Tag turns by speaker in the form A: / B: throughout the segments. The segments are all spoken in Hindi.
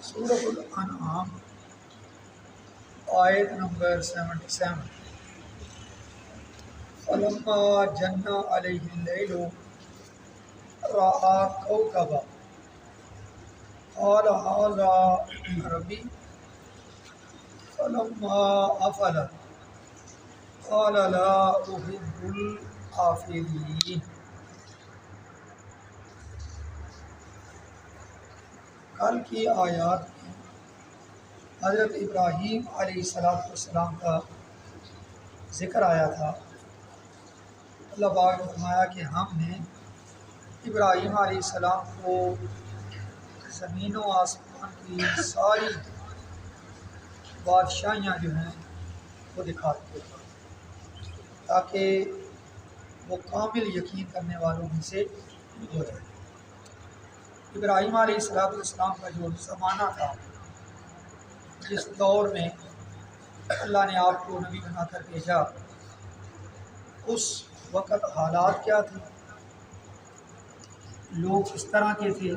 A: सूरह अनआम आयत नंबर 77। फलम्मा जन्ना अलैहिल लैलु रआ कौकबा क़ाल हाज़ा रब्बी फलम्मा अफ़ला क़ाल ला उहिब्बुल आफ़िलीन। कल की आयत में हज़रत इब्राहीम अलैहिस्सलाम का ज़िक्र आया था। अल्लाह पाक ने फरमाया कि हमने इब्राहीम अलैहिस्सलाम को ज़मीन व आसमान की सारी बादशाहियाँ जो हैं वो दिखाते थे ताकि वो कामिल यकीन करने वालों में से हो जाए। इब्राहीम अलैहिस्सलाम का जो ज़माना था, जिस दौर में अल्लाह ने आपको नबी बनाकर भेजा, उस वक़्त हालात क्या थे, लोग किस तरह के थे,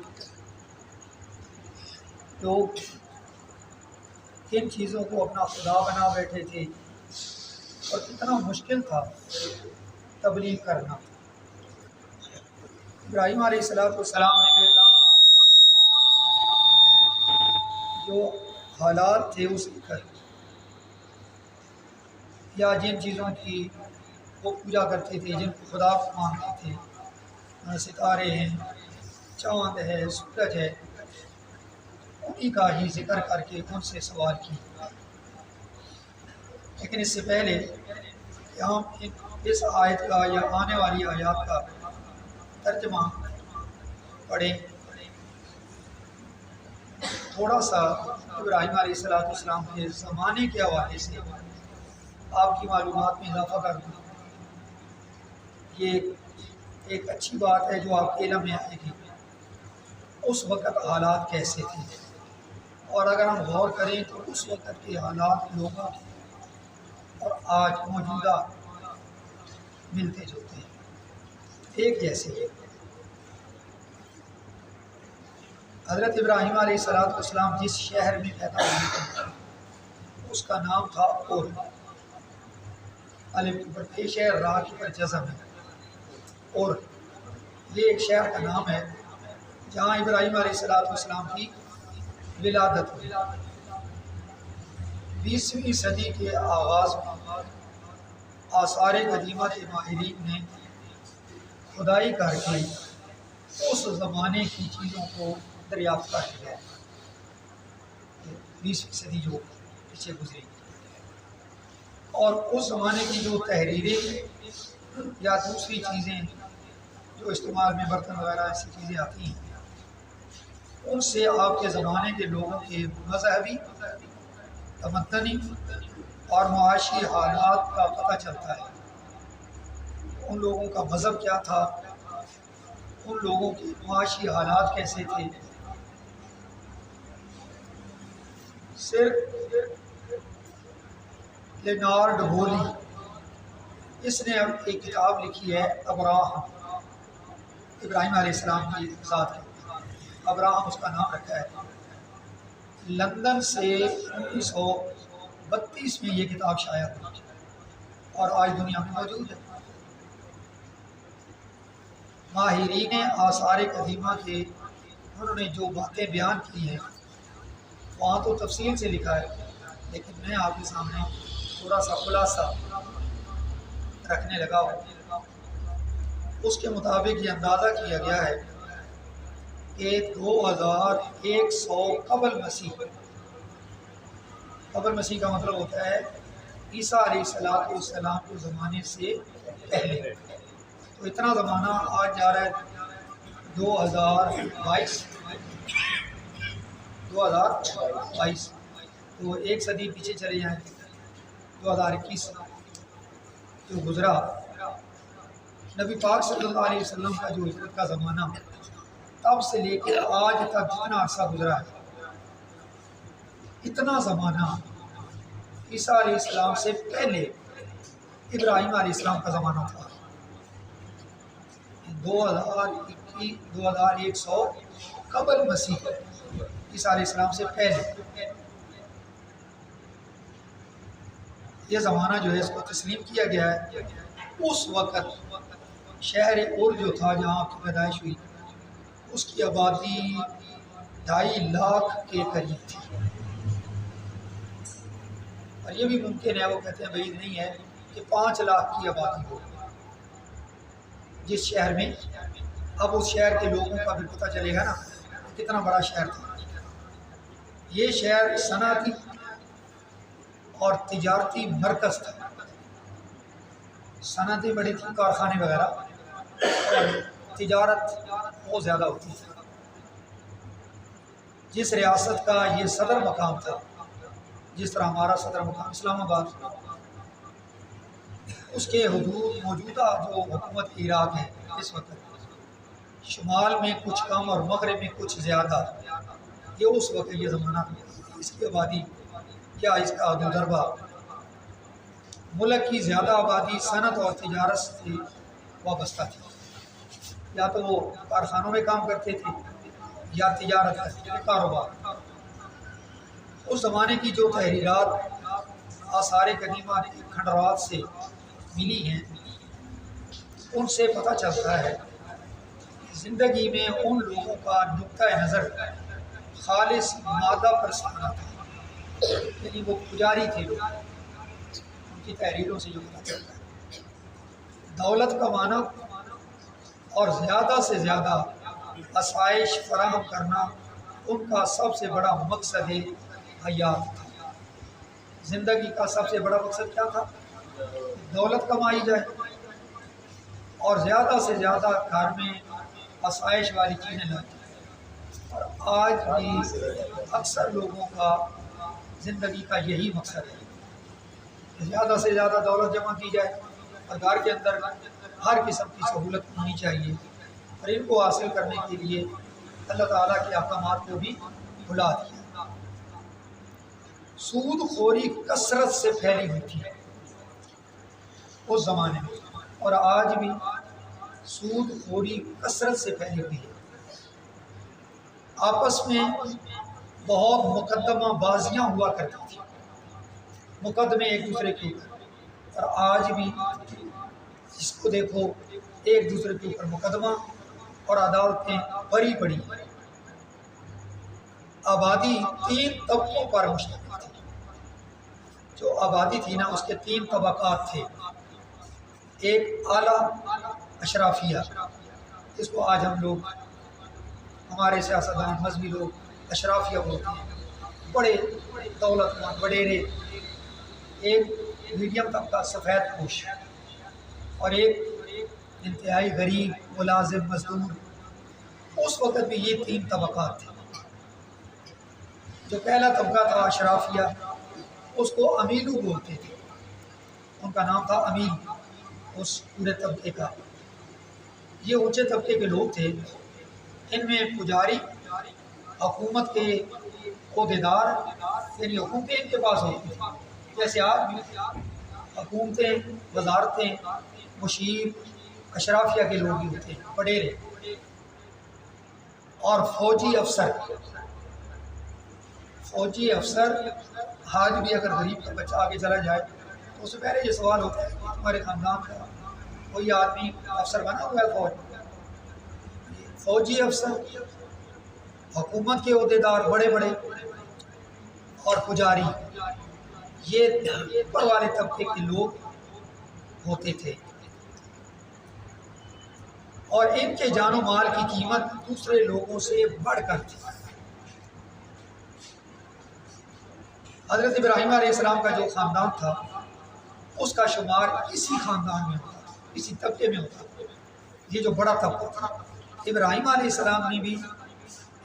A: लोग किन चीज़ों को अपना खुदा बना बैठे थे और कितना मुश्किल था तबलीग करना। इब्राहीम अलैहिस्सलाम ने फिर जो हालात थे उसकी कर या जिन चीज़ों की वो पूजा करते थे, जिनको खुदा मानते थे, सितारे हैं, चाँद है, सूरज है, उन्हीं का ही जिक्र करके उनसे सवाल किया। लेकिन इससे पहले कि हम इस आयत का या आने वाली आयत का तर्जमा पढ़ें, थोड़ा सा इब्राहीम अलैहिस्सलाम के ज़माने के हवाले से आपकी मालूमात में इजाफ़ा कर दूँ। ये एक अच्छी बात है जो आपके इल्म में आएगी, उस वक़्त हालात कैसे थे, और अगर हम गौर करें तो उस वक़्त के हालात लोगों के और आज मौजूदा मिलते जुलते हैं, एक जैसे हैं। हज़रत इब्राहीम अलैहिस्सलाम जिस शहर में पैदा हुए थे उसका नाम था और अलिफ पर पेश है, रा की पर जज़म है। और ये एक शहर का नाम है जहाँ इब्राहीम अलैहिस्सलाम की विलादत हुई। 20वीं सदी के आगाज़ में आसार कदीमा के माहिरीन ने खुदाई करके उस ज़माने की चीज़ों को दरियाफ्त कर लिया। 20वीं सदी जो पीछे गुजरी, और उस ज़माने की जो तहरीरें या दूसरी चीज़ें जो इस्तेमाल में बर्तन वगैरह ऐसी चीज़ें आती हैं, उनसे आपके ज़माने के लोगों के मज़हबी, तमद्दनी और मुआशी हालात का पता चलता है। उन लोगों का मज़हब क्या था, उन लोगों के मुआशी हालात कैसे थे। सिर्फ लेनार्ड होली, इसने अब एक किताब लिखी है अब्राहम, इब्राहीम अलैहिस्सलाम की ज़ात है, अब्राहम उसका नाम रखा है। लंदन से 1932 में ये किताब शाया हुई और आज दुनिया में मौजूद है। माहिरीन आसार कदीमा के उन्होंने जो बातें बयान की हैं वहाँ तो तफसील से लिखा है, लेकिन मैं आपके सामने थोड़ा सा खुलासा रखने लगा हूँ। उसके मुताबिक ये अंदाज़ा किया गया है कि 2100 कबल मसीह, कबल मसीह का मतलब होता है ईसा अलैहिस्सलाम के ज़माने से पहले। तो इतना ज़माना आज जा रहा है 2022, तो एक सदी पीछे चले जाएँ, 2021 जो गुज़रा, नबी पाक सल्लल्लाहु अलैहि वसल्लम का जो हिजरत का ज़माना, तब से लेकर आज तक जितना अर्सा गुज़रा है, इतना ज़माना ईसा अलैहिस्सलाम से पहले इब्राहीम अलैहिस्सलाम का ज़माना था। 2100 कबल मसीह, ईसा अलैहिस्सलाम से पहले। ये ज़माना जो है इसको तस्लीम किया गया है। उस वक़्त शहर उर जो था जहाँ आपकी पैदाइश हुई, उसकी आबादी 2.5 लाख के करीब थी। और ये भी मुमकिन है, वो कहते हैं भाई नहीं है कि 5 लाख की आबादी हो जिस शहर में। अब उस शहर के लोगों का भी पता चलेगा ना कितना बड़ा शहर था। ये शहर सनअती और तिजारती मरकज़ था। सनअतें बड़ी थी, कारखाने वगैरह, और तिजारत बहुत ज़्यादा होती थी। जिस रियासत का ये सदर मकाम था, जिस तरह हमारा सदर मकाम इस्लामाबाद, उसके हुदूद मौजूदा जो हुकूमत इराक़ है इस वक्त, शुमाल में कुछ कम और मगरब में कुछ ज़्यादा, ये उस वक्त ये ज़माना इसकी आबादी क्या इसका अदुदरबा, मुल्क की ज़्यादा आबादी सनत और तिजारत से वाबस्ता थी। या तो वो कारखानों में काम करते थे या तिजारत करते थे, कारोबार। उस ज़माने की जो तहरीरात आसार कदीमा की खंडरात से मिली हैं, उनसे पता चलता है ज़िंदगी में उन लोगों का नुक्ता नज़र खालिस मादा परस्ताना था, यानी वो पुजारी थे लोग। उनकी तहरीरों से जो पता चलता है, दौलत कमाना और ज़्यादा से ज़्यादा आसाइश फराहम करना उनका सबसे बड़ा मकसद हयात था। ज़िंदगी का सबसे बड़ा मकसद क्या था? दौलत कमाई जाए और ज़्यादा से ज़्यादा घर में आसाइश वाली चीज़ें लाए। और आज भी अक्सर लोगों का ज़िंदगी का यही मकसद है, ज़्यादा से ज़्यादा दौलत जमा की जाए और घर के अंदर हर किस्म की सहूलत होनी चाहिए। और इनको हासिल करने के लिए अल्लाह ताला के अहकामात को भी भुला दिया। सूद खोरी कसरत से फैली हुई थी उस ज़माने में, और आज भी सूद खोरी कसरत से फैली हुई है। आपस में बहुत मुकदमा बाजियाँ हुआ करती थी, मुकदमे एक दूसरे के ऊपर। और आज भी जिसको देखो एक दूसरे के ऊपर मुकदमा और अदालतें बड़ी बड़ी। आबादी 3 तबकों पर मुश्तमिल थी। जो आबादी थी ना, उसके 3 तबकात थे। एक आला अशराफिया, जिसको आज हम लोग, हमारे सियासतदान, मजहबी लोग अशराफिया बोलते हैं, बड़े दौलतमंद वडेरे। एक मीडियम तबका सफ़ेद पोश, और एक इंतहाई गरीब मुलाजिम मजदूर। उस वक़्त भी ये 3 तबकात थे। जो पहला तबका था अशराफिया, उसको अमीलू बोलते थे। उनका नाम था अमील उस पूरे तबके का। ये ऊंचे तबके के लोग थे। इनमें पुजारी, हुकूमत के ओहदेदार, यानी हुकूमतें इनके पास होती थी। जैसे आज भी हुकूमतें, वजारतें, मुशीर अशराफिया के लोग ही होते हैं, वडेरे। और फौजी अफसर, फौजी अफसर आज भी अगर गरीब का बच्चा आगे चला जाए तो उससे पहले ये सवाल होता है कि हमारे ख़ानदान का कोई आदमी अफसर बना हुआ है फौज। फौजी अफसर, हुकूमत के ओहदेदार बड़े बड़े, और पुजारी, ये ऊपर वाले तबके के लोग होते थे। और इनके जानो माल की कीमत दूसरे लोगों से बढ़कर थी। हज़रत इब्राहीम अलैहिस्सलाम का जो ख़ानदान था, उसका शुमार इसी ख़ानदान में होता, इसी तबके में होता। ये जो बड़ा तबका था, इब्राहीम अलैहिस्सलाम ने भी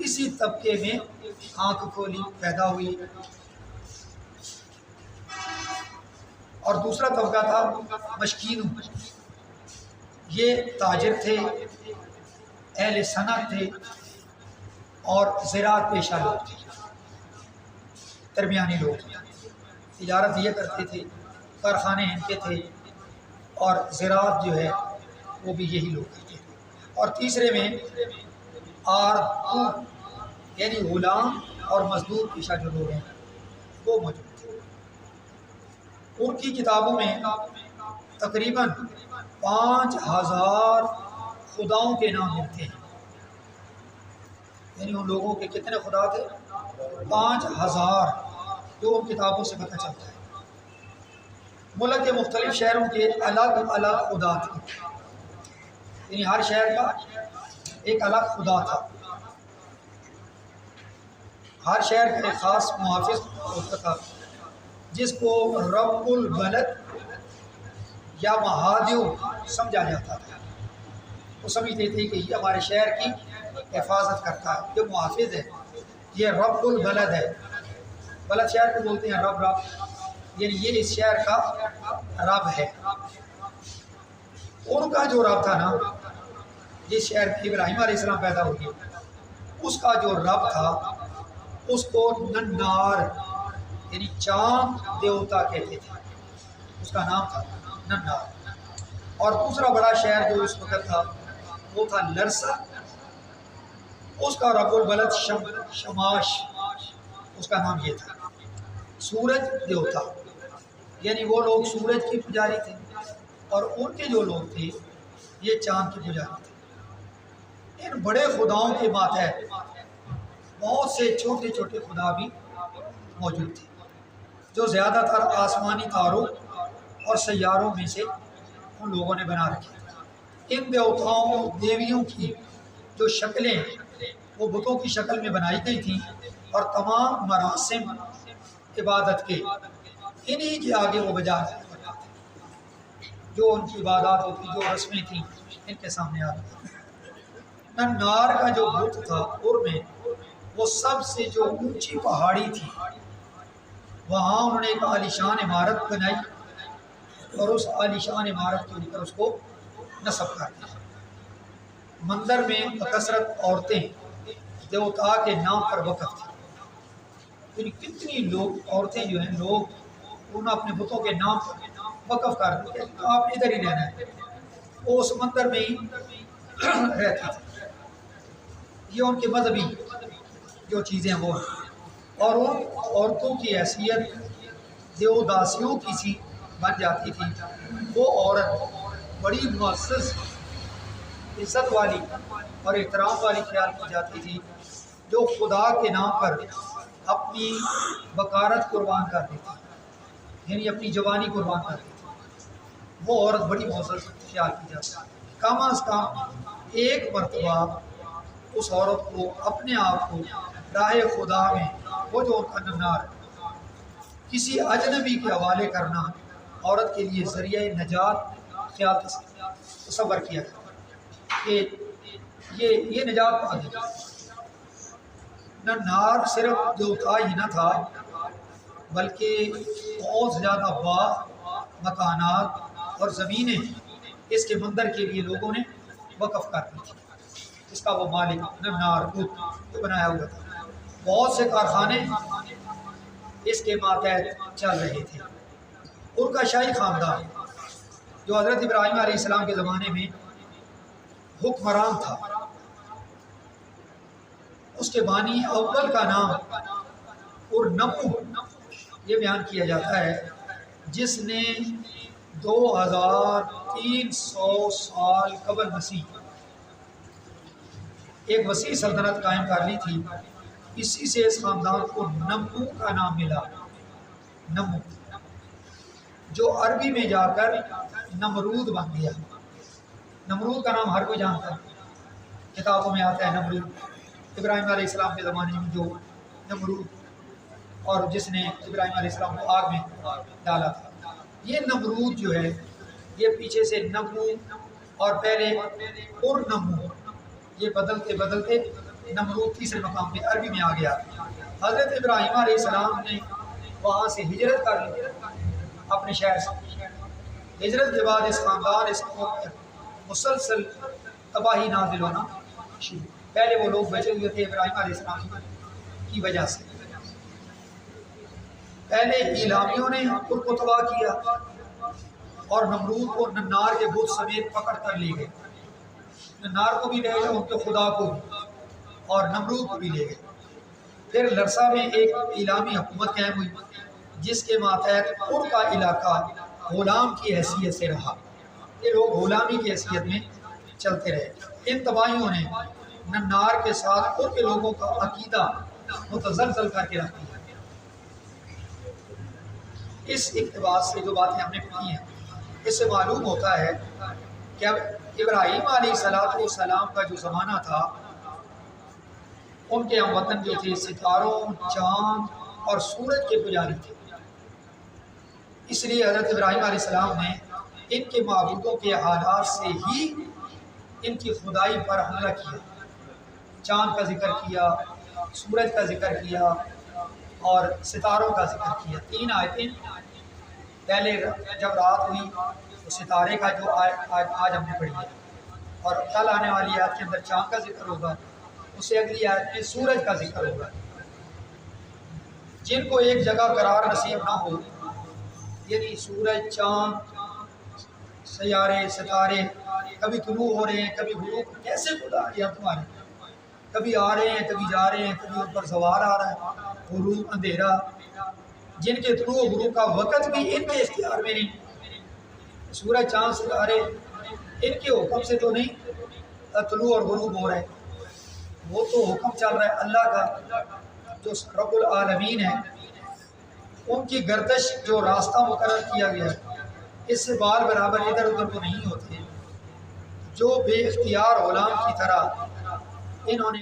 A: इसी तबके में आँख खोली, पैदा हुई। और दूसरा तबका था मशकीन। ये ताजिर थे, अहले सनअत थे और ज़राअत पेशा लोग थे, दरमियानी लोग। तिजारत ये करते थे, कारखाने इनके थे, और ज़राअत जो है वो भी यही लोग करते थे। और तीसरे में आरतू, यानी गुलाम और मजदूर पेशा जो लोग हैं वो मौजूद थे। उनकी किताबों में तकरीबन 5000 खुदाओं के नाम मिलते हैं। यानी उन लोगों के कितने खुदा थे? 5000, जो उन किताबों से पता चलता है। मुल्क के मुख्तलिफ शहरों के अलग अलग खुदा थे, यानी हर शहर का एक अलग खुदा था। हर शहर का एक ख़ास मुहाफ़िज़ होता था जिसको रब्बुल बलद या महादेव समझा जाता था। वो समझते थे कि ये हमारे शहर की हिफाजत करता है, जो मुहाफ़िज़ है, ये रब्बुल बलद है। बलद शहर को बोलते हैं रब, यानी ये इस शहर का रब है। उनका जो रब था ना, जिस शहर में इब्राहीम अलैहिस्सलाम पैदा हुए, उसका जो रब था उसको नन्नार यानी चांद देवता कहते थे, उसका नाम था नन्नार। और दूसरा बड़ा शहर जो उस वक्त था वो था लरसा, उसका रब्बुल बलद शमाश, उसका नाम ये था। सूरज देवता, यानी वो लोग सूरज के पुजारी थे, और उनके जो लोग थे ये चांद के पुजारी थे। इन बड़े खुदाओं के मातहत बहुत से छोटे छोटे खुदा भी मौजूद थे, जो ज़्यादातर आसमानी तारों और सैयारों में से उन लोगों ने बना रखे। इन देवताओं देवियों की जो शक्लें वो बुतों की शक्ल में बनाई गई थी, और तमाम मरासिम इबादत के इन्हीं के आगे वो बजा जो उनकी इबादत होती, जो रस्में थी, इनके सामने आ रही। नन्नार का जो बुत था में वो सबसे जो ऊंची पहाड़ी थी, वहाँ उन्होंने एक आलीशान इमारत बनाई और उस आलीशान इमारत के ऊपर उसको नस्ब कर दिया। मंदिर में बकसरत औरतें देवता के नाम पर वक़्फ़ थी। तो कितनी लोग औरतें जो हैं, लोग उन्हें अपने बुतों के नाम पर वक़्फ़ कर दिया, आप इधर ही रहना है, वो उस मंदिर में ही रहती थी। ये उनके मजहबी जो चीज़ें वो हैं। और उन औरतों की हैसियत देवदासियों की सी बन जाती थी। वो औरत बड़ी मुअज़्ज़ज़, इज़्ज़त वाली और एहतराम वाली ख्याल की जाती थी, जो खुदा के नाम पर अपनी बकारत कुर्बान कर देती, यानी अपनी जवानी कुर्बान कर देती। वो औरत बड़ी मुअज़्ज़ज़ ख्याल की जाती है। कम अज़ कम एक मरतबा उस औरत को अपने आप को राह खुदा में, वो जो उनका नन्नार, किसी अजनबी के हवाले करना औरत के लिए ज़रिया नजात ख्याल तसव्वुर किया कि ये निजात पा दी। नन्नार सिर्फ देवता ही न था, बल्कि बहुत ज़्यादा बाग, मकानात और ज़मीनें इसके मंदिर के लिए लोगों ने वक़्फ़ कर दी थी। इसका वो मालिक नन्नार बुत बनाया हुआ था। बहुत से कारखाने इसके मातहत चल रहे थे। उनका शाही ख़ानदान जो हज़रत इब्राहीम अलैहिस्सलाम के ज़माने में हुक्मरान था, उसके बानी अव्वल का नाम और नमू ये बयान किया जाता है, जिसने 2300 साल कबल मसीह एक वसी सल्तनत कायम कर ली थी। इसी से इस ख़ानदान को नमू का नाम मिला। नमू जो अरबी में जाकर नमरूद बन गया। नमरूद का नाम हर कोई जानता है, किताबों में आता है नमरूद। इब्राहीम अलैहिस्सलाम के ज़माने में जो नमरूद, और जिसने इब्राहीम अलैहिस्सलाम को आग में डाला था, ये नमरूद जो है ये पीछे से नमू और पहले और नमू, ये बदलते बदलते नमरूद तीसरे मकाम पे अरबी में आ गया। हज़रत इब्राहीम अलैहिस्सलाम ने वहाँ से हिजरत कर ली अपने शहर से। हिजरत के बाद इस ख़ानदान इसको मुसलसल तबाही नाज़िल होना शुरू। पहले वो लोग बचे हुए थे इब्राहीम अलैहिस्सलाम की वजह से। पहले इलामियों ने उनको तबाह किया और नमरूद को नन्नार के बुत समेत पकड़ कर ले गए। नन्नार को भी ले गए, उनके खुदा को भी, और नमरूद को भी ले गए। फिर लरसा में एक इलामी हुकूमत कायम हुई जिसके मातहत उर का इलाका गुलाम की हैसियत से रहा। ये लोग गुलामी की हैसियत में चलते रहे। इन तबाहियों ने नन्नार के साथ उर के लोगों का अकीदा मुतज़लज़ल करके रख दिया। इस इक़्तिबास से जो बातें हमने पढ़ी हैं, इससे मालूम होता है कि अब इब्राहीम अलैहिस्सलाम का जो ज़माना था, उनके हम वतन जो थे सितारों, चाँद और सूरज के पुजारी थे। इसलिए हज़रत इब्राहीम अलैहिस्सलाम ने इनके माबूदों के हालात से ही इनकी खुदाई पर हमला किया। चाँद का जिक्र किया, सूरज का जिक्र किया और सितारों का जिक्र किया। 3 आयतें पहले जब रात हुई तो सितारे का जो आज हमने पढ़ी है, और कल आने वाली आयत के अंदर चाँद का जिक्र होगा, उससे अगली आयत में सूरज का जिक्र होगा। जिनको एक जगह करार नसीब ना हो, यानी सूरज, चाँद, सयारे, सितारे कभी तुलू हो रहे हैं, कभी गुरूब, कैसे खुदा है हम तुम्हारे, कभी आ रहे हैं, कभी जा रहे हैं, कभी उन पर सवार आ रहा है, गुरूब, अंधेरा, जिनके तुलू गुरूब का वक़्त भी इनके इख्तियार में नहीं। सूरज, चाँद, सितारे इनके हुक्म से तो नहीं तुलू और गुरूब हो रहे, वो तो हुक्म चल रहा है अल्लाह का जो रब्बुल आलमीन है। उनकी गर्दश जो रास्ता मुकर्रर किया गया है, इससे बाल बराबर इधर उधर तो नहीं होते। जो बेइख्तियार गुलाम की तरह इन्होंने